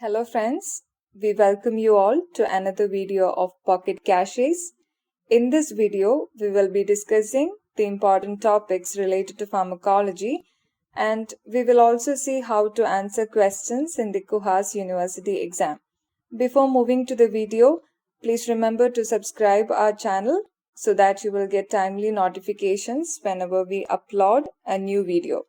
Hello friends, we welcome you all to another video of Pocket Caches. In this video, we will be discussing the important topics related to pharmacology, and we will also see how to answer questions in the KUHAS University exam. Before moving to the video, please remember to subscribe our channel so that you will get timely notifications whenever we upload a new video.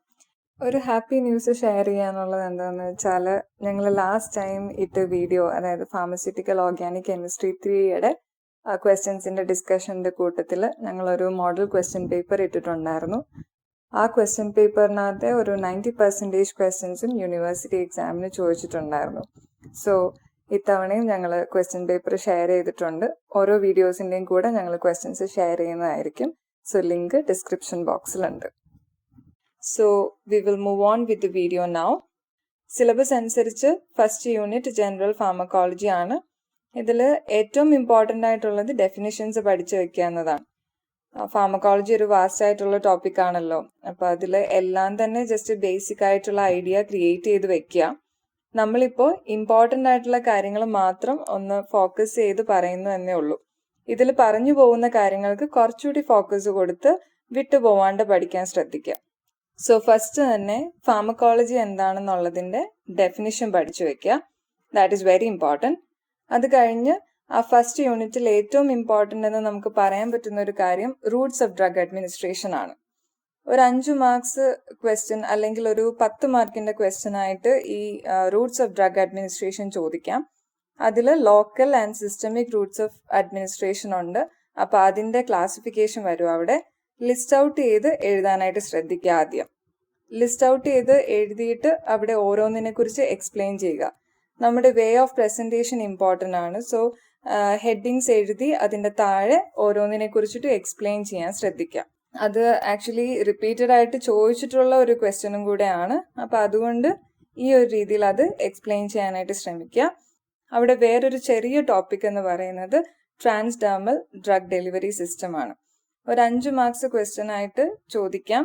ഒരു happy news share ചെയ്യാനുള്ളത് എന്താണെന്ന് വെച്ചാൽ ഞങ്ങൾ last time ഇട്ട video, അതായത് pharmaceutical organic chemistry 3യുടെ ക്വസ്റ്റ്യൻസിൻ്റെ ഡിസ്കഷൻ്റെ കൂട്ടത്തിൽ ഞങ്ങളൊരു model question paper ഇട്ടിട്ടുണ്ടായിരുന്നു. ആ ക്വസ്റ്റ്യൻ പേപ്പറിനകത്തെ ഒരു 90% ക്വസ്റ്റ്യൻസും യൂണിവേഴ്സിറ്റി എക്സാമിന് ചോദിച്ചിട്ടുണ്ടായിരുന്നു. സോ ഇത്തവണയും ഞങ്ങൾ ക്വസ്റ്റ്യൻ പേപ്പർ ഷെയർ ചെയ്തിട്ടുണ്ട്. ഓരോ വീഡിയോസിൻ്റെയും കൂടെ ഞങ്ങൾ ക്വസ്റ്റ്യൻസ് ഷെയർ ചെയ്യുന്നതായിരിക്കും. സോ ലിങ്ക് ഡിസ്ക്രിപ്ഷൻ ബോക്സിലുണ്ട്. So we will move on with the video now. Syllabus അനുസരിച്ച് ഫസ്റ്റ് യൂണിറ്റ് ജനറൽ ഫാർമക്കോളജി ആണ്. ഇതിൽ ഏറ്റവും ഇമ്പോർട്ടൻ്റ് ആയിട്ടുള്ളത് ഡെഫിനിഷൻസ് പഠിച്ചു വെക്കുക എന്നതാണ്. ഫാർമക്കോളജി ഒരു വാസ്റ്റ് ആയിട്ടുള്ള ടോപ്പിക് ആണല്ലോ, അപ്പോൾ അതിൽ എല്ലാം തന്നെ ജസ്റ്റ് ബേസിക് ആയിട്ടുള്ള ഐഡിയ ക്രിയേറ്റ് ചെയ്ത് വെക്കുക. നമ്മളിപ്പോൾ ഇമ്പോർട്ടൻ്റ് ആയിട്ടുള്ള കാര്യങ്ങൾ മാത്രം ഒന്ന് ഫോക്കസ് ചെയ്ത് പറയുന്നു എന്നേ ഉള്ളൂ. ഇതിൽ പറഞ്ഞു പോകുന്ന കാര്യങ്ങൾക്ക് കുറച്ചുകൂടി ഫോക്കസ് കൊടുത്ത് വിട്ടു പോവാണ്ട് പഠിക്കാൻ ശ്രദ്ധിക്കുക. സോ ഫസ്റ്റ് തന്നെ ഫാർമക്കോളജി എന്താണെന്നുള്ളതിൻ്റെ ഡെഫിനിഷൻ പഠിച്ചു വെക്കുക. That is very important. അത് കഴിഞ്ഞ് ആ ഫസ്റ്റ് യൂണിറ്റിൽ ഏറ്റവും ഇമ്പോർട്ടൻ്റ് എന്ന് നമുക്ക് പറയാൻ പറ്റുന്ന ഒരു കാര്യം റൂട്ട്സ് ഓഫ് ഡ്രഗ് അഡ്മിനിസ്ട്രേഷൻ ആണ്. ഒരു 5 മാർക്സ് ക്വസ്റ്റ്യൻ അല്ലെങ്കിൽ ഒരു 10 മാർക്കിൻ്റെ ക്വസ്റ്റ്യൻ ആയിട്ട് ഈ റൂട്ട്സ് ഓഫ് ഡ്രഗ് അഡ്മിനിസ്ട്രേഷൻ ചോദിക്കാം. അതിൽ local and systemic Roots of administration ഉണ്ട്. അപ്പോൾ അതിൻ്റെ ക്ലാസിഫിക്കേഷൻ വരും. അവിടെ ലിസ്റ്റ് ഔട്ട് ചെയ്ത് എഴുതാനായിട്ട് ശ്രദ്ധിക്കുക. ആദ്യം ലിസ്റ്റ് ഔട്ട് ചെയ്ത് എഴുതിയിട്ട് അവിടെ ഓരോന്നിനെ കുറിച്ച് എക്സ്പ്ലെയിൻ ചെയ്യുക. നമ്മുടെ വേ ഓഫ് പ്രസൻറ്റേഷൻ ഇമ്പോർട്ടൻ്റ് ആണ്. സോ ഹെഡിങ്സ് എഴുതി അതിൻ്റെ താഴെ ഓരോന്നിനെ കുറിച്ചിട്ട് എക്സ്പ്ലെയിൻ ചെയ്യാൻ ശ്രദ്ധിക്കുക. അത് ആക്ച്വലി റിപ്പീറ്റഡ് ആയിട്ട് ചോദിച്ചിട്ടുള്ള ഒരു ക്വസ്റ്റ്യനും കൂടെയാണ്. അപ്പോൾ അതുകൊണ്ട് ഈ ഒരു രീതിയിൽ അത് എക്സ്പ്ലെയിൻ ചെയ്യാനായിട്ട് ശ്രമിക്കുക. അവിടെ വേറൊരു ചെറിയ ടോപ്പിക് എന്ന് പറയുന്നത് ട്രാൻസ്ഡെർമൽ ഡ്രഗ് ഡെലിവറി സിസ്റ്റം ആണ്. ഒരു 5 മാർക്സ് ക്വസ്റ്റ്യൻ ആയിട്ട് ചോദിക്കാം.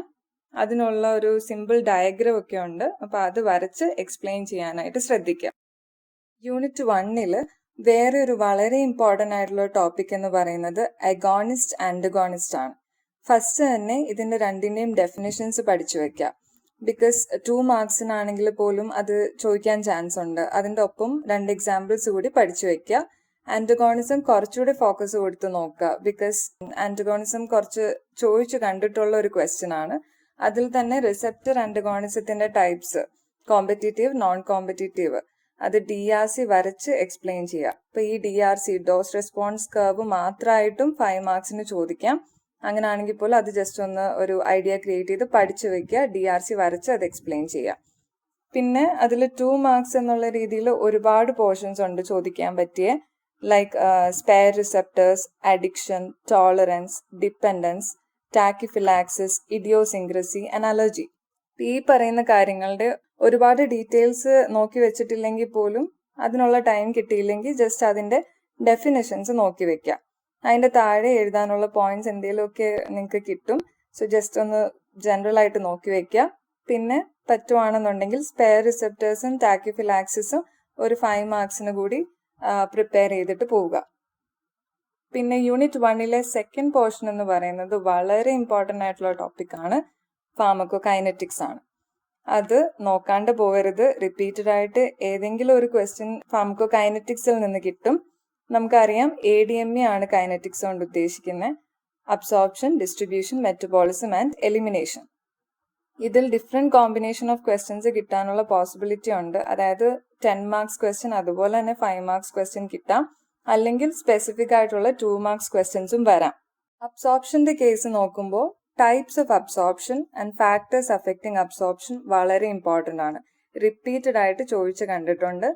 അതിനുള്ള ഒരു സിമ്പിൾ ഡയഗ്രം ഒക്കെ ഉണ്ട്. അപ്പോൾ അത് വരച്ച് എക്സ്പ്ലെയിൻ ചെയ്യാനായിട്ട് ശ്രദ്ധിക്കാം. യൂണിറ്റ് 1 വേറെ ഒരു വളരെ ഇമ്പോർട്ടൻ്റ് ആയിട്ടുള്ള ടോപ്പിക് എന്ന് പറയുന്നത് അഗോണിസ്റ്റ് ആൻറ്റഗോണിസ്റ്റ് ആണ്. ഫസ്റ്റ് തന്നെ ഇതിൻ്റെ രണ്ടിൻ്റെയും ഡെഫിനിഷൻസ് പഠിച്ചു വെക്കുക. ബിക്കോസ് 2 മാർക്സിനാണെങ്കിൽ പോലും അത് ചോദിക്കാൻ ചാൻസ് ഉണ്ട്. അതിൻ്റെ ഒപ്പം 2 എക്സാമ്പിൾസ് കൂടി പഠിച്ചു വെക്കുക. ആൻറ്റഗോണിസം കുറച്ചുകൂടി ഫോക്കസ് കൊടുത്ത് നോക്കുക. ബിക്കോസ് ആൻറ്റഗോണിസം കുറച്ച് ചോദിച്ചു കണ്ടിട്ടുള്ള ഒരു ക്വസ്റ്റ്യൻ ആണ്. അതിൽ തന്നെ റിസെപ്റ്റർ ആൻറ്റഗോണിസത്തിൻ്റെ ടൈപ്സ്, കോമ്പറ്റീറ്റീവ്, നോൺ കോമ്പറ്റീറ്റീവ്, അത് DRC വരച്ച് എക്സ്പ്ലെയിൻ ചെയ്യുക. അപ്പോൾ ഈ DRC ഡോസ് റെസ്പോൺസ് കർവ് മാത്രമായിട്ടും 5 മാർക്സിന് ചോദിക്കാം. അങ്ങനെയാണെങ്കിൽ പോലും അത് ജസ്റ്റ് ഒന്ന് ഒരു ഐഡിയ ക്രിയേറ്റ് ചെയ്ത് പഠിച്ചു വെക്കുക. DRC വരച്ച് അത് എക്സ്പ്ലെയിൻ ചെയ്യുക. പിന്നെ അതിൽ 2 മാർക്സ് എന്നുള്ള രീതിയിൽ ഒരുപാട് പോർഷൻസ് ഉണ്ട് ചോദിക്കാൻ പറ്റിയ, like spare receptors, addiction, tolerance, dependence, tachyphylaxis, idiosyncrasy and allergy. ഈ പറയുന്ന കാര്യങ്ങളുടെ ഒരുപാട് ഡീറ്റെയിൽസ് നോക്കി വെച്ചിട്ടില്ലെങ്കിൽ പോലും അതിനുള്ള ടൈം കിട്ടിയില്ലെങ്കിൽ ജസ്റ്റ് അതിൻ്റെ ഡെഫിനിഷൻസ് നോക്കി വെക്കുക. അതിൻ്റെ താഴെ എഴുതാനുള്ള പോയിന്റ്സ് എന്തെങ്കിലുമൊക്കെ നിങ്ങൾക്ക് കിട്ടും. സോ ജസ്റ്റ് ഒന്ന് ജനറൽ ആയിട്ട് നോക്കി വെക്കുക. പിന്നെ പറ്റുവാണെന്നുണ്ടെങ്കിൽ സ്പെയർ റിസെപ്റ്റേഴ്സും ടാക്കിഫിലാക്സിസും ഒരു 5 മാർക്സിന് കൂടി പ്രിപ്പയർ ചെയ്തിട്ട് പോവുക. പിന്നെ യൂണിറ്റ് 1 സെക്കൻഡ് പോർഷൻ എന്ന് പറയുന്നത് വളരെ ഇമ്പോർട്ടൻ്റ് ആയിട്ടുള്ള ടോപ്പിക്കാണ്, ഫാർമക്കോകൈനറ്റിക്സ് ആണ്. അത് നോക്കാണ്ട് പോകരുത്. റിപ്പീറ്റഡ് ആയിട്ട് ഏതെങ്കിലും ഒരു ക്വസ്റ്റ്യൻ ഫാർമക്കോകൈനറ്റിക്സിൽ നിന്ന് കിട്ടും. നമുക്കറിയാം ADME ആണ് കൈനറ്റിക്സ് കൊണ്ട് ഉദ്ദേശിക്കുന്നത്, absorption, distribution, metabolism and elimination. ഇതിൽ ഡിഫറെൻറ്റ് കോമ്പിനേഷൻ ഓഫ് ക്വസ്റ്റ്യൻസ് കിട്ടാനുള്ള പോസിബിലിറ്റി ഉണ്ട്. അതായത് 10 മാർക്സ് ക്വസ്റ്റ്യൻ, അതുപോലെ തന്നെ 5 മാർക്സ് ക്വസ്റ്റ്യൻ കിട്ടാം. അല്ലെങ്കിൽ സ്പെസിഫിക് ആയിട്ടുള്ള 2 മാർക്സ് ക്വസ്റ്റ്യൻസും വരാം. അബ്സോർപ്ഷൻ്റെ കേസ് നോക്കുമ്പോൾ types of absorption and factors affecting absorption വളരെ ഇമ്പോർട്ടൻ്റ് ആണ്. റിപ്പീറ്റഡ് ആയിട്ട് ചോദിച്ച് കണ്ടിട്ടുണ്ട്.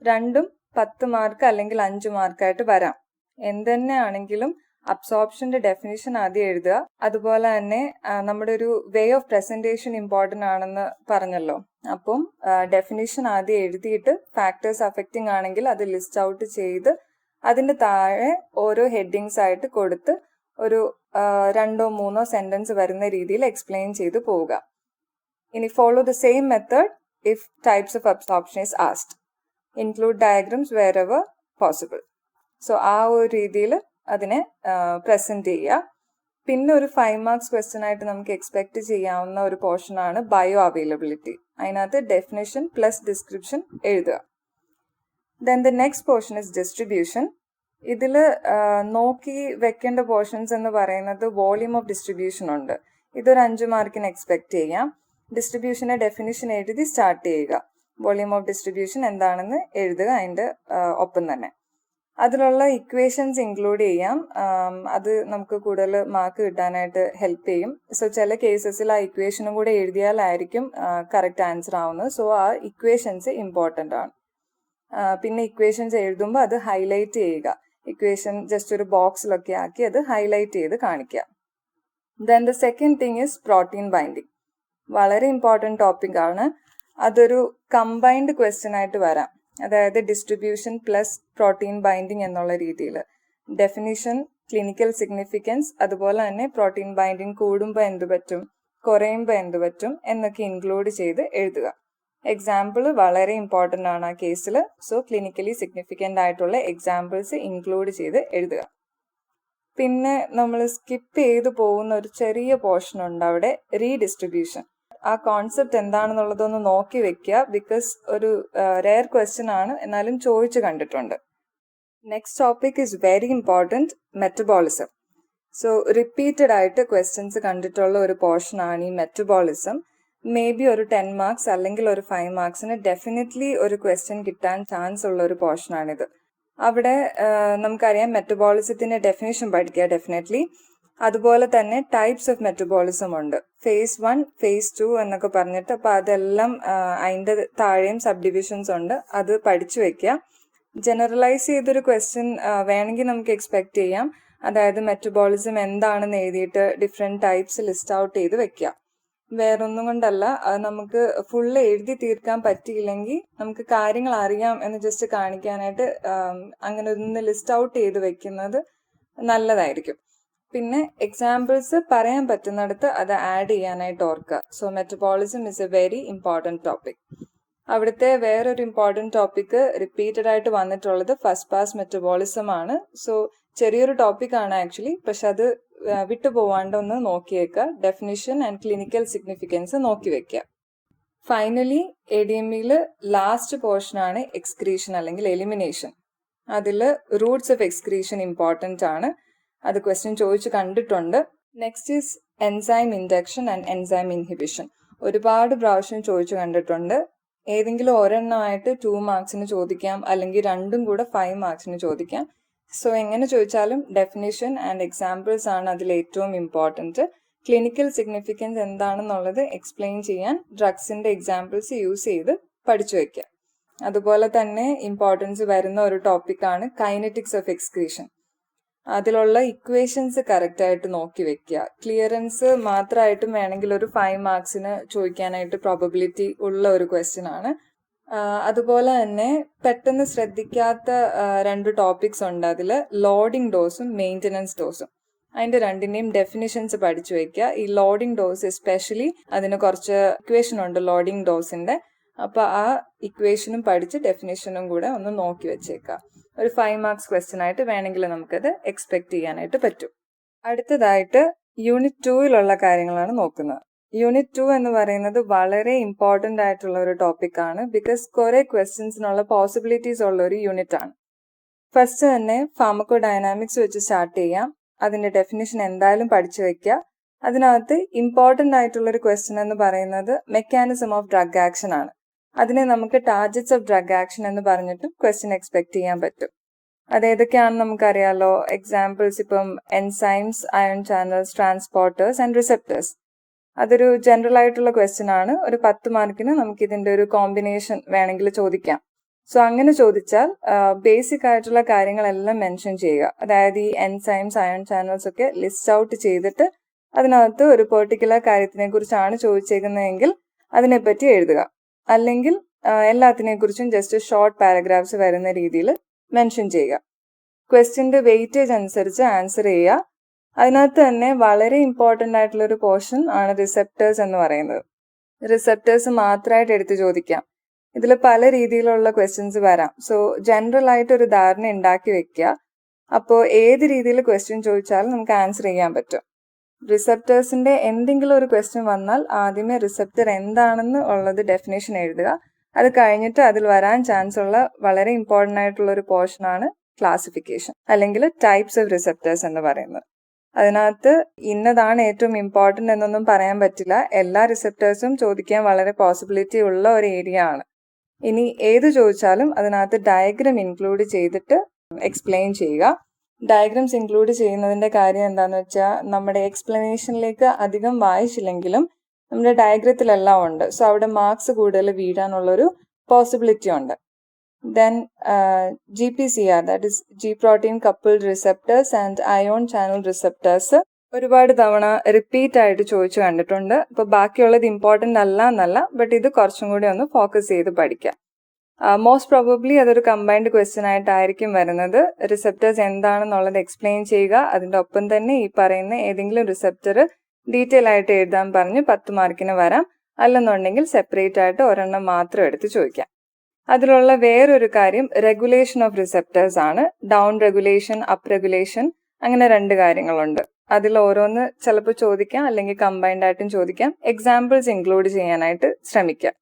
രണ്ടും 10 മാർക്ക് അല്ലെങ്കിൽ 5 മാർക്കായിട്ട് വരാം. എന്തുതന്നെയാണെങ്കിലും അബ്സോർപ്ഷൻ്റെ ഡെഫിനിഷൻ ആദ്യം എഴുതുക. അതുപോലെ തന്നെ നമ്മുടെ ഒരു വേ ഓഫ് പ്രസൻറ്റേഷൻ ഇമ്പോർട്ടൻ്റ് ആണെന്ന് പറഞ്ഞല്ലോ. അപ്പം ഡെഫിനിഷൻ ആദ്യം എഴുതിയിട്ട് ഫാക്ടേഴ്സ് അഫക്റ്റിംഗ് ആണെങ്കിൽ അത് ലിസ്റ്റ് ഔട്ട് ചെയ്ത് അതിൻ്റെ താഴെ ഓരോ ഹെഡിങ്സ് ആയിട്ട് കൊടുത്ത് ഒരു 2-3 സെൻറ്റൻസ് വരുന്ന രീതിയിൽ എക്സ്പ്ലെയിൻ ചെയ്ത് പോവുക. ഇനി follow the same method if types of absorption is asked. include diagrams wherever possible. So ആ ഒരു രീതിയിൽ അതിനെ പ്രസൻറ്റ് ചെയ്യുക. പിന്നെ ഒരു 5 മാർക്സ് ക്വസ്റ്റ്യൻ ആയിട്ട് നമുക്ക് എക്സ്പെക്ട് ചെയ്യാവുന്ന ഒരു പോർഷനാണ് ബയോ അവൈലബിലിറ്റി. അതിനകത്ത് ഡെഫിനിഷൻ പ്ലസ് ഡിസ്ക്രിപ്ഷൻ എഴുതുക. Then the next portion is distribution. ഇതിൽ നോക്കി വെക്കേണ്ട പോർഷൻസ് എന്ന് പറയുന്നത് വോളിയൂം ഓഫ് ഡിസ്ട്രിബ്യൂഷൻ ഉണ്ട്. ഇതൊരു 5 മാർക്കിന് എക്സ്പെക്ട് ചെയ്യാം. ഡിസ്ട്രിബ്യൂഷൻ്റെ ഡെഫിനിഷൻ എഴുതി സ്റ്റാർട്ട് ചെയ്യുക. വോളിയൂം ഓഫ് ഡിസ്ട്രിബ്യൂഷൻ എന്താണെന്ന് എഴുതുക അതിൻ്റെ ഒപ്പം തന്നെ. അതിലുള്ള ഇക്വേഷൻസ് ഇൻക്ലൂഡ് ചെയ്യാം. അത് നമുക്ക് കൂടുതൽ മാർക്ക് കിട്ടാനായിട്ട് ഹെൽപ്പ് ചെയ്യും. സോ ചില കേസസിൽ ആ ഇക്വേഷനും കൂടെ എഴുതിയാലായിരിക്കും കറക്റ്റ് ആൻസർ ആവുന്നത്. സോ ആ ഇക്വേഷൻസ് ഇമ്പോർട്ടൻ്റ് ആണ്. പിന്നെ ഇക്വേഷൻസ് എഴുതുമ്പോൾ അത് ഹൈലൈറ്റ് ചെയ്യുക. ഇക്വേഷൻ ജസ്റ്റ് ഒരു ബോക്സിലൊക്കെ ആക്കി അത് ഹൈലൈറ്റ് ചെയ്ത് കാണിക്കുക. Then the second thing is protein binding. വളരെ ഇമ്പോർട്ടൻറ്റ് ടോപ്പിക്കാണ്. അതൊരു കമ്പൈൻഡ് ക്വസ്റ്റ്യൻ ആയിട്ട് വരാം. അതായത് ഡിസ്ട്രിബ്യൂഷൻ പ്ലസ് പ്രോട്ടീൻ ബൈൻഡിങ് എന്നുള്ള രീതിയിൽ ഡെഫിനിഷൻ, ക്ലിനിക്കൽ സിഗ്നിഫിക്കൻസ്, അതുപോലെ തന്നെ പ്രോട്ടീൻ ബൈൻഡിങ് കൂടുമ്പോൾ എന്ത് പറ്റും, കുറയുമ്പോൾ എന്ത് പറ്റും എന്നൊക്കെ ഇൻക്ലൂഡ് ചെയ്ത് എഴുതുക. എക്സാമ്പിൾ വളരെ ഇമ്പോർട്ടൻ്റ് ആണ് ആ കേസിൽ. സോ ക്ലിനിക്കലി സിഗ്നിഫിക്കൻ്റ് ആയിട്ടുള്ള എക്സാമ്പിൾസ് ഇൻക്ലൂഡ് ചെയ്ത് എഴുതുക. പിന്നെ നമ്മൾ സ്കിപ്പ് ചെയ്ത് പോകുന്ന ഒരു ചെറിയ പോർഷൻ ഉണ്ട് അവിടെ, റീഡിസ്ട്രിബ്യൂഷൻ. ആ കോൺസെപ്റ്റ് എന്താണെന്നുള്ളതൊന്ന് നോക്കി വെക്കുക. ബിക്കോസ് ഒരു റെയർ ക്വസ്റ്റ്യൻ ആണ്, എന്നാലും ചോദിച്ചു കണ്ടിട്ടുണ്ട്. Next topic is very important, metabolism. So repeated ആയിട്ട് ക്വസ്റ്റ്യൻസ് കണ്ടിട്ടുള്ള ഒരു പോർഷനാണ് ഈ മെറ്റബോളിസം. മേ ബി ഒരു 10 മാർക്സ് അല്ലെങ്കിൽ ഒരു 5 മാർക്സിന് ഡെഫിനറ്റ്ലി ഒരു ക്വസ്റ്റ്യൻ കിട്ടാൻ ചാൻസ് ഉള്ള ഒരു പോർഷനാണിത്. അവിടെ നമുക്കറിയാം മെറ്റബോളിസത്തിൻ്റെ ഡെഫിനേഷൻ പഠിക്കുക ഡെഫിനറ്റ്ലി. അതുപോലെ തന്നെ ടൈപ്സ് ഓഫ് മെറ്റബോളിസം ഉണ്ട്. phase 1, phase 2 എന്നൊക്കെ പറഞ്ഞിട്ട്. അപ്പോൾ അതെല്ലാം അതിൻ്റെ താഴെയും സബ് ഡിവിഷൻസ് ഉണ്ട്. അത് പഠിച്ചു വെക്കുക. ജനറലൈസ് ചെയ്തൊരു ക്വസ്റ്റ്യൻ വേണമെങ്കിൽ നമുക്ക് എക്സ്പെക്ട് ചെയ്യാം. അതായത് മെറ്റബോളിസം എന്താണെന്ന് എഴുതിയിട്ട് ഡിഫറെൻറ്റ് ടൈപ്സ് ലിസ്റ്റ് ഔട്ട് ചെയ്ത് വെക്കുക. വേറൊന്നും കൊണ്ടല്ല, അത് നമുക്ക് ഫുള്ള് എഴുതി തീർക്കാൻ പറ്റിയില്ലെങ്കിൽ നമുക്ക് കാര്യങ്ങൾ അറിയാം എന്ന് ജസ്റ്റ് കാണിക്കാനായിട്ട് അങ്ങനെ ഒന്ന് ലിസ്റ്റ് ഔട്ട് ചെയ്ത് വെക്കുന്നത് നല്ലതായിരിക്കും. പിന്നെ എക്സാമ്പിൾസ് പറയാൻ പറ്റുന്നിടത്ത് അത് ആഡ് ചെയ്യാനായിട്ട് ഓർക്കുക. So metabolism is A very important topic. അവിടുത്തെ വേറൊരു ഇമ്പോർട്ടൻറ്റ് ടോപ്പിക്ക് റിപ്പീറ്റഡ് ആയിട്ട് വന്നിട്ടുള്ളത് ഫസ്റ്റ് പാസ് മെറ്റബോളിസം ആണ്. സോ ചെറിയൊരു ടോപ്പിക്കാണ് ആക്ച്വലി, പക്ഷെ അത് വിട്ടുപോവാണ്ട് ഒന്ന് നോക്കിയേക്കുക. ഡെഫിനിഷൻ ആൻഡ് ക്ലിനിക്കൽ സിഗ്നിഫിക്കൻസ് നോക്കി വെക്കുക. ഫൈനലി ADME ലാസ്റ്റ് പോർഷനാണ് എക്സ്ക്രീഷൻ അല്ലെങ്കിൽ എലിമിനേഷൻ. അതിൽ റൂട്ട്സ് ഓഫ് എക്സ്ക്രീഷൻ ഇമ്പോർട്ടൻ്റ് ആണ്. അത് ക്വസ്റ്റ്യൻ ചോദിച്ച് കണ്ടിട്ടുണ്ട്. Next is enzyme induction and enzyme inhibition. ഒരുപാട് പ്രാവശ്യം ചോദിച്ചു കണ്ടിട്ടുണ്ട്. ഏതെങ്കിലും ഒരെണ്ണമായിട്ട് 2 മാർക്സിന് ചോദിക്കാം, അല്ലെങ്കിൽ രണ്ടും കൂടെ 5 മാർക്സിന് ചോദിക്കാം. സോ എങ്ങനെ ചോദിച്ചാലും ഡെഫിനിഷൻ ആൻഡ് എക്സാമ്പിൾസ് ആണ് അതിൽ ഏറ്റവും ഇമ്പോർട്ടൻറ്റ്. ക്ലിനിക്കൽ സിഗ്നിഫിക്കൻസ് എന്താണെന്നുള്ളത് എക്സ്പ്ലെയിൻ ചെയ്യാൻ ഡ്രഗ്സിൻ്റെ എക്സാമ്പിൾസ് യൂസ് ചെയ്ത് പഠിച്ചു വയ്ക്കുക. അതുപോലെ തന്നെ ഇമ്പോർട്ടൻസ് വരുന്ന ഒരു ടോപ്പിക്കാണ് കൈനറ്റിക്സ് ഓഫ് എക്സ്ക്രീഷൻ. അതിലുള്ള ഇക്വേഷൻസ് കറക്റ്റായിട്ട് നോക്കി വെക്കുക. ക്ലിയറൻസ് മാത്രമായിട്ടും വേണമെങ്കിൽ ഒരു 5 മാർക്സിന് ചോദിക്കാനായിട്ട് പ്രോബബിലിറ്റി ഉള്ള ഒരു ക്വസ്റ്റ്യൻ ആണ്. അതുപോലെ തന്നെ പെട്ടെന്ന് ശ്രദ്ധിക്കാത്ത 2 ടോപ്പിക്സ് ഉണ്ട്. അതിൽ ലോഡിംഗ് ഡോസും മെയിൻ്റനൻസ് ഡോസും. അതിൻ്റെ രണ്ടിൻ്റെയും ഡെഫിനിഷൻസ് പഠിച്ചു വയ്ക്കുക. ഈ ലോഡിംഗ് ഡോസ് എസ്പെഷ്യലി അതിന് കുറച്ച് ഇക്വേഷൻ ഉണ്ട് ലോഡിംഗ് ഡോസിൻ്റെ. അപ്പോൾ ആ ഇക്വേഷനും പഠിച്ച് ഡെഫിനിഷനും കൂടെ ഒന്ന് നോക്കി വെച്ചേക്കുക. ഒരു 5 മാർക്സ് ക്വസ്റ്റ്യൻ ആയിട്ട് വേണമെങ്കിൽ നമുക്കത് എക്സ്പെക്ട് ചെയ്യാനായിട്ട് പറ്റും. അടുത്തതായിട്ട് യൂണിറ്റ് 2 കാര്യങ്ങളാണ് നോക്കുന്നത്. യൂണിറ്റ് 2 എന്ന് പറയുന്നത് വളരെ ഇമ്പോർട്ടൻ്റ് ആയിട്ടുള്ള ഒരു ടോപ്പിക്കാണ്. ബിക്കോസ് കുറേ ക്വസ്റ്റ്യൻസിനുള്ള പോസിബിലിറ്റീസ് ഉള്ള ഒരു യൂണിറ്റ് ആണ്. ഫസ്റ്റ് തന്നെ ഫാർമക്കോ ഡൈനാമിക്സ് വെച്ച് സ്റ്റാർട്ട് ചെയ്യാം. അതിൻ്റെ ഡെഫിനിഷൻ എന്തായാലും പഠിച്ചു വയ്ക്കുക. അതിനകത്ത് ഇമ്പോർട്ടൻ്റ് ആയിട്ടുള്ളൊരു ക്വസ്റ്റ്യൻ എന്ന് പറയുന്നത് മെക്കാനിസം ഓഫ് ഡ്രഗ് ആക്ഷൻ ആണ്. അതിനെ നമുക്ക് ടാർഗറ്റ്സ് ഓഫ് ഡ്രഗ് ആക്ഷൻ എന്ന് പറഞ്ഞിട്ടും ക്വസ്റ്റ്യൻ എക്സ്പെക്ട് ചെയ്യാൻ പറ്റും. അതേതൊക്കെയാണെന്ന് നമുക്കറിയാലോ. എക്സാമ്പിൾസ് ഇപ്പം enzymes, iron channels, transporters and receptors. അതൊരു ജനറൽ ആയിട്ടുള്ള ക്വസ്റ്റ്യൻ ആണ്. ഒരു 10 മാർക്കിന് നമുക്ക് ഇതിൻ്റെ ഒരു കോമ്പിനേഷൻ വേണമെങ്കിൽ ചോദിക്കാം. സോ അങ്ങനെ ചോദിച്ചാൽ ബേസിക് ആയിട്ടുള്ള കാര്യങ്ങളെല്ലാം മെൻഷൻ ചെയ്യുക. അതായത് ഈ എൻസൈംസ്, അയൺ ചാനൽസ് ഒക്കെ ലിസ്റ്റ് ഔട്ട് ചെയ്തിട്ട് അതിനകത്ത് ഒരു പെർട്ടിക്കുലർ കാര്യത്തിനെ കുറിച്ചാണ് ചോദിച്ചേക്കുന്നതെങ്കിൽ അതിനെപ്പറ്റി എഴുതുക. അല്ലെങ്കിൽ എല്ലാത്തിനെക്കുറിച്ചും ജസ്റ്റ് ഷോർട്ട് പാരഗ്രാഫ്സ് വരുന്ന രീതിയിൽ മെൻഷൻ ചെയ്യുക. ക്വസ്റ്റ്യൻ്റെ വെയിറ്റേജ് അനുസരിച്ച് ആൻസർ ചെയ്യുക. അതിനകത്ത് തന്നെ വളരെ ഇമ്പോർട്ടൻ്റ് ആയിട്ടുള്ളൊരു പോർഷൻ ആണ് റിസെപ്റ്റേഴ്സ് എന്ന് പറയുന്നത്. റിസെപ്റ്റേഴ്സ് മാത്രമായിട്ട് എടുത്ത് ചോദിക്കാം. ഇതിൽ പല രീതിയിലുള്ള ക്വസ്റ്റ്യൻസ് വരാം. സോ ജനറൽ ആയിട്ട് ഒരു ധാരണ ഉണ്ടാക്കി വെക്കുക. അപ്പോൾ ഏത് രീതിയിൽ ക്വസ്റ്റ്യൻ ചോദിച്ചാലും നമുക്ക് ആൻസർ ചെയ്യാൻ പറ്റും. റിസപ്റ്റേഴ്സിന്റെ എന്തെങ്കിലും ഒരു ക്വസ്റ്റ്യൻ വന്നാൽ ആദ്യമേ റിസപ്റ്റർ എന്താണെന്ന് ഉള്ളത് ഡെഫിനേഷൻ എഴുതുക. അത് കഴിഞ്ഞിട്ട് അതിൽ വരാൻ ചാൻസ് ഉള്ള വളരെ ഇമ്പോർട്ടൻ്റ് ആയിട്ടുള്ള ഒരു പോർഷനാണ് ക്ലാസിഫിക്കേഷൻ അല്ലെങ്കിൽ ടൈപ്സ് ഓഫ് റിസപ്റ്റേഴ്സ് എന്ന് പറയുന്നത്. അതിനകത്ത് ഇന്നതാണ് ഏറ്റവും ഇമ്പോർട്ടൻ്റ് എന്നൊന്നും പറയാൻ പറ്റില്ല. എല്ലാ റിസപ്റ്റേഴ്സും ചോദിക്കാൻ വളരെ പോസിബിലിറ്റി ഉള്ള ഒരു ഏരിയ ആണ്. ഇനി ഏത് ചോദിച്ചാലും അതിനകത്ത് ഡയഗ്രം ഇൻക്ലൂഡ് ചെയ്തിട്ട് എക്സ്പ്ലെയിൻ ചെയ്യുക. ഡയഗ്രംസ് ഇൻക്ലൂഡ് ചെയ്യുന്നതിന്റെ കാര്യം എന്താണെന്ന് വെച്ചാൽ നമ്മുടെ എക്സ്പ്ലനേഷനിലേക്ക് അധികം വായിച്ചില്ലെങ്കിലും നമ്മുടെ ഡയഗ്രത്തിലെല്ലാം ഉണ്ട്. സോ അവിടെ മാർക്സ് കൂടുതൽ വീഴാനുള്ളൊരു പോസിബിലിറ്റി ഉണ്ട്. Then GPCR, that is G protein coupled receptors and ion channel receptors ഒരുപാട് തവണ റിപ്പീറ്റ് ആയിട്ട് ചോദിച്ചു കണ്ടിട്ടുണ്ട്. അപ്പോൾ ബാക്കിയുള്ളത് ഇമ്പോർട്ടൻ്റ് അല്ല എന്നല്ല, ബട്ട് ഇത് കുറച്ചും കൂടി ഒന്ന് ഫോക്കസ് ചെയ്ത് പഠിക്കാം. മോസ്റ്റ് പ്രോബബ്ലി അതൊരു കമ്പൈൻഡ് ക്വസ്റ്റ്യൻ ആയിട്ടായിരിക്കും വരുന്നത്. റിസപ്റ്റേഴ്സ് എന്താണെന്നുള്ളത് എക്സ്പ്ലെയിൻ ചെയ്യുക. അതിൻ്റെ ഒപ്പം തന്നെ ഈ പറയുന്ന ഏതെങ്കിലും റിസപ്റ്റർ ഡീറ്റെയിൽ ആയിട്ട് എഴുതാൻ പറഞ്ഞ് 10 മാർക്കിന് വരാം. അല്ലെന്നുണ്ടെങ്കിൽ സെപ്പറേറ്റ് ആയിട്ട് ഒരെണ്ണം മാത്രം എടുത്ത് ചോദിക്കാം. അതിലുള്ള വേറൊരു കാര്യം റെഗുലേഷൻ ഓഫ് റിസപ്റ്റേഴ്സ് ആണ്. ഡൗൺ റെഗുലേഷൻ, അപ്പ് റെഗുലേഷൻ, അങ്ങനെ 2 കാര്യങ്ങളുണ്ട്. അതിൽ ഓരോന്ന് ചിലപ്പോൾ ചോദിക്കാം, അല്ലെങ്കിൽ കമ്പൈൻഡ് ആയിട്ടും ചോദിക്കാം. എക്സാമ്പിൾസ് ഇൻക്ലൂഡ് ചെയ്യാനായിട്ട് ശ്രമിക്കാം.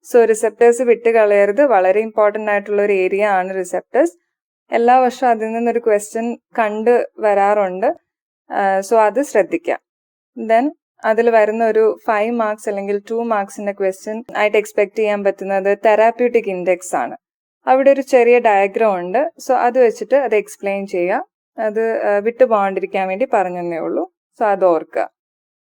സോ റിസപ്റ്റേഴ്സ് വിട്ട് കളയരുത്. വളരെ ഇമ്പോർട്ടൻ്റ് ആയിട്ടുള്ള ഒരു ഏരിയ ആണ് റിസപ്റ്റേഴ്സ്. എല്ലാ വർഷവും അതിൽ നിന്നൊരു ക്വസ്റ്റ്യൻ കണ്ട് വരാറുണ്ട്. സോ അത് ശ്രദ്ധിക്കാം. ദെൻ അതിൽ വരുന്ന ഒരു 5 മാർക്സ് അല്ലെങ്കിൽ 2 മാർക്സിന്റെ ക്വസ്റ്റ്യൻ ആയിട്ട് എക്സ്പെക്ട് ചെയ്യാൻ പറ്റുന്നത് തെറാപ്യൂട്ടിക് ഇൻഡെക്സ് ആണ്. അവിടെ ഒരു ചെറിയ ഡയഗ്രാം ഉണ്ട്. സോ അത് വെച്ചിട്ട് അത് എക്സ്പ്ലെയിൻ ചെയ്യുക. അത് വിട്ടു പോകാണ്ടിരിക്കാൻ വേണ്ടി പറഞ്ഞതേ ഉള്ളൂ. സോ അത് ഓർക്കുക.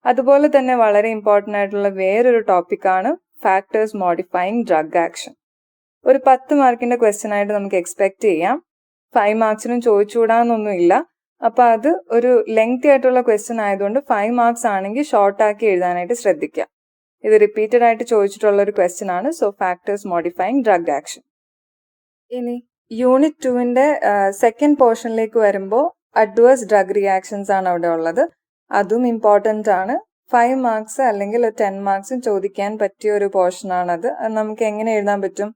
അതുപോലെ തന്നെ വളരെ ഇമ്പോർട്ടൻ്റ് ആയിട്ടുള്ള വേറൊരു ടോപ്പിക്കാണ് ഫാക്ടേഴ്സ് മോഡിഫൈങ് ഡ്രഗ് ആക്ഷൻ. ഒരു 10 മാർക്കിന്റെ ക്വസ്റ്റ്യൻ ആയിട്ട് നമുക്ക് എക്സ്പെക്ട് ചെയ്യാം. 5 മാർക്സിനും ചോദിച്ചുകൂടാന്നൊന്നുമില്ല. അപ്പൊ അത് ഒരു ലെങ്തി ആയിട്ടുള്ള ക്വസ്റ്റ്യൻ ആയതുകൊണ്ട് 5 മാർക്സ് ആണെങ്കിൽ ഷോർട്ട് ആക്കി എഴുതാനായിട്ട് ശ്രദ്ധിക്കുക. ഇത് റിപ്പീറ്റഡ് ആയിട്ട് ചോദിച്ചിട്ടുള്ള ഒരു ക്വസ്റ്റ്യൻ ആണ്. So factors modifying drug action. ഇനി യൂണിറ്റ് 2ന്റെ സെക്കൻഡ് പോർഷനിലേക്ക് വരുമ്പോൾ അഡ്വേഴ്സ് ഡ്രഗ് റിയാക്ഷൻസ് ആണ് അവിടെ ഉള്ളത്. അതും ഇമ്പോർട്ടൻ്റ് ആണ്. 5 മാർക്സ് അല്ലെങ്കിൽ 10 മാർക്സും ചോദിക്കാൻ പറ്റിയ ഒരു പോർഷനാണത്. നമുക്ക് എങ്ങനെ എഴുതാൻ പറ്റും?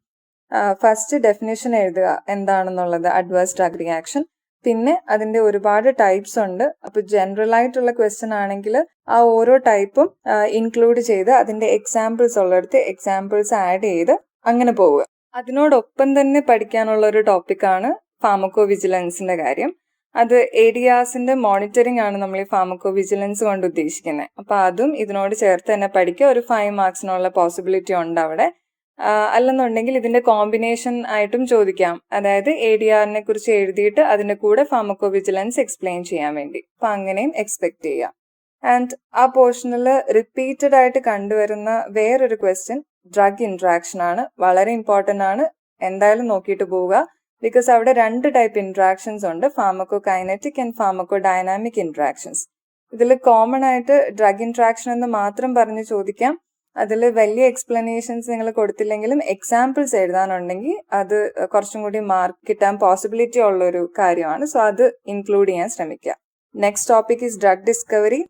ഫസ്റ്റ് ഡെഫിനേഷൻ എഴുതുക എന്താണെന്നുള്ളത് അഡ്വേഴ്സ് ഡ്രഗ് റിയാക്ഷൻ. പിന്നെ അതിന്റെ ഒരുപാട് ടൈപ്സ് ഉണ്ട്. അപ്പൊ ജനറൽ ആയിട്ടുള്ള ക്വസ്റ്റ്യൻ ആണെങ്കിൽ ആ ഓരോ ടൈപ്പും ഇൻക്ലൂഡ് ചെയ്ത് അതിന്റെ എക്സാമ്പിൾസ് ഉള്ളിടത്ത് എക്സാമ്പിൾസ് ആഡ് ചെയ്ത് അങ്ങനെ പോവുക. അതിനോടൊപ്പം തന്നെ പഠിക്കാനുള്ള ഒരു ടോപ്പിക്കാണ് ഫാർമക്കോ വിജിലൻസിന്റെ കാര്യം. അത് ADRസിന്റെ മോണിറ്ററിംഗ് ആണ് നമ്മൾ ഈ ഫാർമക്കോ വിജിലൻസ് കൊണ്ട് ഉദ്ദേശിക്കുന്നത്. അപ്പൊ അതും ഇതിനോട് ചേർത്ത് തന്നെ പഠിക്കുക. ഒരു 5 മാർക്സിനുള്ള പോസിബിലിറ്റി ഉണ്ട് അവിടെ. അല്ലെന്നുണ്ടെങ്കിൽ ഇതിന്റെ കോമ്പിനേഷൻ ആയിട്ടും ചോദിക്കാം. അതായത് ADRനെ കുറിച്ച് എഴുതിയിട്ട് അതിന്റെ കൂടെ ഫാർമക്കോ വിജിലൻസ് എക്സ്പ്ലെയിൻ ചെയ്യാൻ വേണ്ടി. അപ്പൊ അങ്ങനെയും എക്സ്പെക്ട് ചെയ്യാം. ആൻഡ് ആ പോർഷനിൽ റിപ്പീറ്റഡ് ആയിട്ട് കണ്ടുവരുന്ന വേറൊരു ക്വസ്റ്റ്യൻ ഡ്രഗ് ഇന്ററാക്ഷൻ ആണ്. വളരെ ഇമ്പോർട്ടൻ്റ് ആണ്. എന്തായാലും നോക്കിയിട്ട് പോവുക. ബിക്കോസ് അവിടെ 2 ടൈപ്പ് ഇന്ററാക്ഷൻസ് ഉണ്ട്, pharmaco kinetic and pharmaco dynamic interactions. ഇതിൽ കോമൺ ആയിട്ട് ഡ്രഗ് ഇന്ററാക്ഷൻ എന്ന് മാത്രം പറഞ്ഞ് ചോദിക്കാം. അതിൽ വലിയ എക്സ്പ്ലനേഷൻസ് നിങ്ങൾ കൊടുത്തില്ലെങ്കിലും എക്സാമ്പിൾസ് എഴുതാനുണ്ടെങ്കിൽ അത് കുറച്ചും കൂടി മാർക്ക് കിട്ടാൻ പോസിബിലിറ്റി ഉള്ള ഒരു കാര്യമാണ്. സോ അത് ഇൻക്ലൂഡ് ചെയ്യാൻ ശ്രമിക്കുക. Next topic is drug discovery.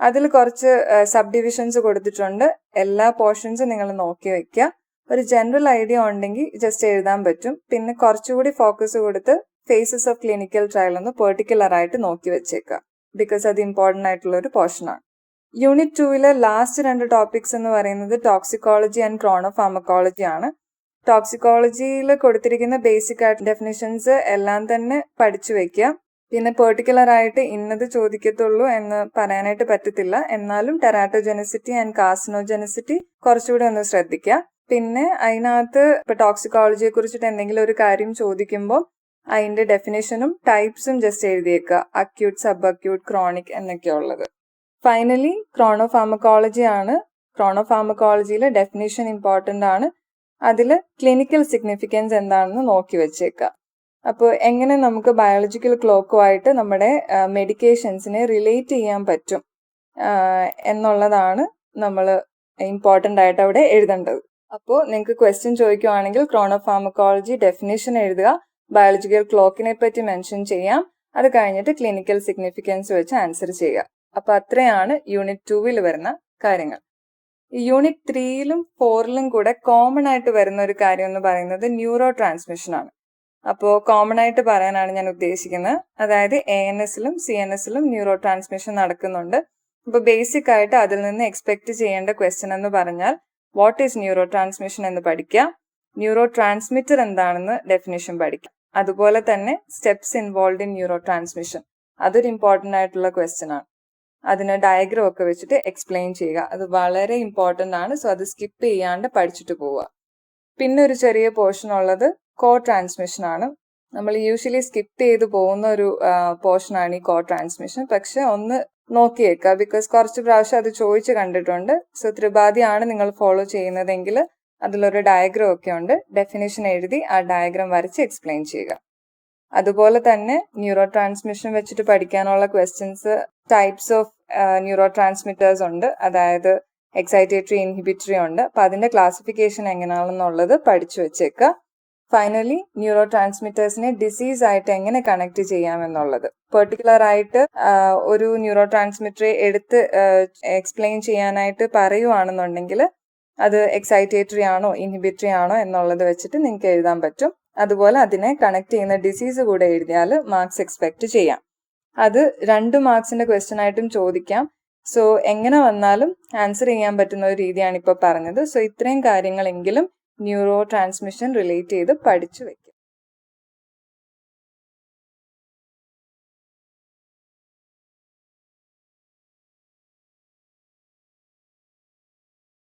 അതിൽ കുറച്ച് സബ് ഡിവിഷൻസ് കൊടുത്തിട്ടുണ്ട്. എല്ലാ പോർഷൻസും നിങ്ങൾ നോക്കി വെക്കുക. ഒരു ജനറൽ ഐഡിയ ഉണ്ടെങ്കിൽ ജസ്റ്റ് എഴുതാൻ പറ്റും. പിന്നെ കുറച്ചുകൂടി ഫോക്കസ് കൊടുത്ത് ഫേസസ് ഓഫ് ക്ലിനിക്കൽ ട്രയൽ ഒന്ന് പെർട്ടിക്കുലർ ആയിട്ട് നോക്കി വെച്ചേക്കുക. ബിക്കോസ് അത് ഇമ്പോർട്ടൻ്റ് ആയിട്ടുള്ള ഒരു പോർഷനാണ്. യൂണിറ്റ് 2ലെ ലാസ്റ്റ് 2 ടോപ്പിക്സ് എന്ന് പറയുന്നത് ടോക്സിക്കോളജി ആൻഡ് ക്രോണോഫാർമക്കോളജി ആണ്. ടോക്സിക്കോളജിയിൽ കൊടുത്തിരിക്കുന്ന ബേസിക് ആയിട്ട് ഡെഫിനിഷൻസ് എല്ലാം തന്നെ പഠിച്ചു വെക്കുക. പിന്നെ പെർട്ടിക്കുലർ ആയിട്ട് ഇന്നത് ചോദിക്കത്തുള്ളൂ എന്ന് പറയാനായിട്ട് പറ്റത്തില്ല. എന്നാലും ടെറാറ്റോജെനിസിറ്റി ആൻഡ് കാർസിനോജെനിസിറ്റി കുറച്ചുകൂടി ഒന്ന് ശ്രദ്ധിക്കുക. പിന്നെ അതിനകത്ത് ഇപ്പൊ ടോക്സിക്കോളജിയെ കുറിച്ചിട്ട് എന്തെങ്കിലും ഒരു കാര്യം ചോദിക്കുമ്പോൾ അതിന്റെ ഡെഫിനേഷനും ടൈപ്സും ജസ്റ്റ് എഴുതിയേക്കുക. അക്യൂട്ട്, സബ് അക്യൂട്ട്, ക്രോണിക് എന്നൊക്കെ ഉള്ളത്. ഫൈനലി ക്രോണോഫാർമക്കോളജി ആണ്. ക്രോണോഫാർമക്കോളജിയിലെ ഡെഫിനേഷൻ ഇമ്പോർട്ടൻ്റ് ആണ്. അതിൽ ക്ലിനിക്കൽ സിഗ്നിഫിക്കൻസ് എന്താണെന്ന് നോക്കി വെച്ചേക്കുക. അപ്പോൾ എങ്ങനെ നമുക്ക് ബയോളജിക്കൽ ക്ലോക്കുമായിട്ട് നമ്മുടെ മെഡിക്കേഷൻസിനെ റിലേറ്റ് ചെയ്യാൻ പറ്റും എന്നുള്ളതാണ് നമ്മൾ ഇമ്പോർട്ടൻ്റ് ആയിട്ട് അവിടെ എഴുതേണ്ടത്. അപ്പോൾ നിങ്ങൾക്ക് ക്വസ്റ്റ്യൻ ചോദിക്കുവാണെങ്കിൽ ക്രോണോഫാർമക്കോളജി ഡെഫിനേഷൻ എഴുതുക. ബയോളജിക്കൽ ക്ലോക്കിനെ പറ്റി മെൻഷൻ ചെയ്യാം. അത് കഴിഞ്ഞിട്ട് ക്ലിനിക്കൽ സിഗ്നിഫിക്കൻസ് വെച്ച് ആൻസർ ചെയ്യുക. അപ്പൊ അത്രയാണ് യൂണിറ്റ് 2 വരുന്ന കാര്യങ്ങൾ. യൂണിറ്റ് 3-ലും 4-ലും കൂടെ കോമൺ ആയിട്ട് വരുന്ന ഒരു കാര്യം എന്ന് പറയുന്നത് ന്യൂറോ ട്രാൻസ്മിഷൻ ആണ്. അപ്പോൾ കോമൺ ആയിട്ട് പറയാനാണ് ഞാൻ ഉദ്ദേശിക്കുന്നത്. അതായത് ANS-ലും CNS-ലും ന്യൂറോ ട്രാൻസ്മിഷൻ നടക്കുന്നുണ്ട്. അപ്പോൾ ബേസിക് ആയിട്ട് അതിൽ നിന്ന് എക്സ്പെക്ട് ചെയ്യേണ്ട ക്വസ്റ്റ്യൻ എന്ന് പറഞ്ഞാൽ വാട്ട് ഈസ് ന്യൂറോ ട്രാൻസ്മിഷൻ എന്ന് പഠിക്കാം, ന്യൂറോ ട്രാൻസ്മിറ്റർ എന്താണെന്ന് ഡെഫിനിഷൻ പഠിക്കാം. അതുപോലെ തന്നെ steps involve in neuro transmission, അതൊരു ഇമ്പോർട്ടൻ്റ് ആയിട്ടുള്ള ക്വസ്റ്റ്യൻ ആണ്. അതിന് ഡയഗ്രം ഒക്കെ വെച്ചിട്ട് എക്സ്പ്ലെയിൻ ചെയ്യുക, അത് വളരെ ഇമ്പോർട്ടൻ്റ് ആണ്. സോ അത് സ്കിപ്പ് ചെയ്യാണ്ട് പഠിച്ചിട്ട് പോവുക. പിന്നെ ഒരു ചെറിയ പോർഷൻ ഉള്ളത് കോ ട്രാൻസ്മിഷൻ ആണ്. നമ്മൾ യൂഷ്വലി സ്കിപ്പ് ചെയ്ത് പോകുന്ന ഒരു പോർഷനാണ് ഈ കോ ട്രാൻസ്മിഷൻ. പക്ഷെ ഒന്ന് നോക്കിയേക്കുക, ബിക്കോസ് കുറച്ച് പ്രാവശ്യം അത് ചോദിച്ച് കണ്ടിട്ടുണ്ട്. സോ ത്രിപാദി ആണ് നിങ്ങൾ ഫോളോ ചെയ്യുന്നതെങ്കിൽ അതിലൊരു ഡയഗ്രം ഒക്കെ ഉണ്ട്, ഡെഫിനിഷൻ എഴുതി ആ ഡയഗ്രം വരച്ച് എക്സ്പ്ലെയിൻ ചെയ്യുക. അതുപോലെ തന്നെ ന്യൂറോ ട്രാൻസ്മിഷൻ വെച്ചിട്ട് പഠിക്കാനുള്ള questions types of neuro transmitters ഉണ്ട്, അതായത് എക്സൈറ്റേറ്ററി, ഇൻഹിബിറ്ററി ഉണ്ട്. അപ്പം അതിന്റെ ക്ലാസിഫിക്കേഷൻ എങ്ങനെയാണെന്നുള്ളത് പഠിച്ചു വെച്ചേക്കുക. ഫൈനലി ന്യൂറോ ട്രാൻസ്മിറ്റേഴ്സിനെ ഡിസീസ് ആയിട്ട് എങ്ങനെ കണക്ട് ചെയ്യാമെന്നുള്ളത്, പെർട്ടിക്കുലർ ആയിട്ട് ഒരു ന്യൂറോ ട്രാൻസ്മിറ്ററെ എടുത്ത് എക്സ്പ്ലെയിൻ ചെയ്യാനായിട്ട് പറയുവാണെന്നുണ്ടെങ്കിൽ അത് എക്സൈറ്റേറ്ററി ആണോ ഇൻഹിബിറ്ററി ആണോ എന്നുള്ളത് വെച്ചിട്ട് നിങ്ങൾക്ക് എഴുതാൻ പറ്റും. അതുപോലെ അതിനെ കണക്ട് ചെയ്യുന്ന ഡിസീസ് കൂടെ എഴുതിയാൽ മാർക്സ് എക്സ്പെക്ട് ചെയ്യാം. അത് 2 മാർക്സിന്റെ ക്വസ്റ്റ്യൻ ആയിട്ടും ചോദിക്കാം. സോ എങ്ങനെ വന്നാലും ആൻസർ ചെയ്യാൻ പറ്റുന്ന ഒരു രീതിയാണ് ഇപ്പോൾ പറഞ്ഞത്. സോ ഇത്രയും കാര്യങ്ങളെങ്കിലും ന്യൂറോ ട്രാൻസ്മിഷൻ റിലേറ്റ് ചെയ്ത് പഠിച്ചു വെക്കും.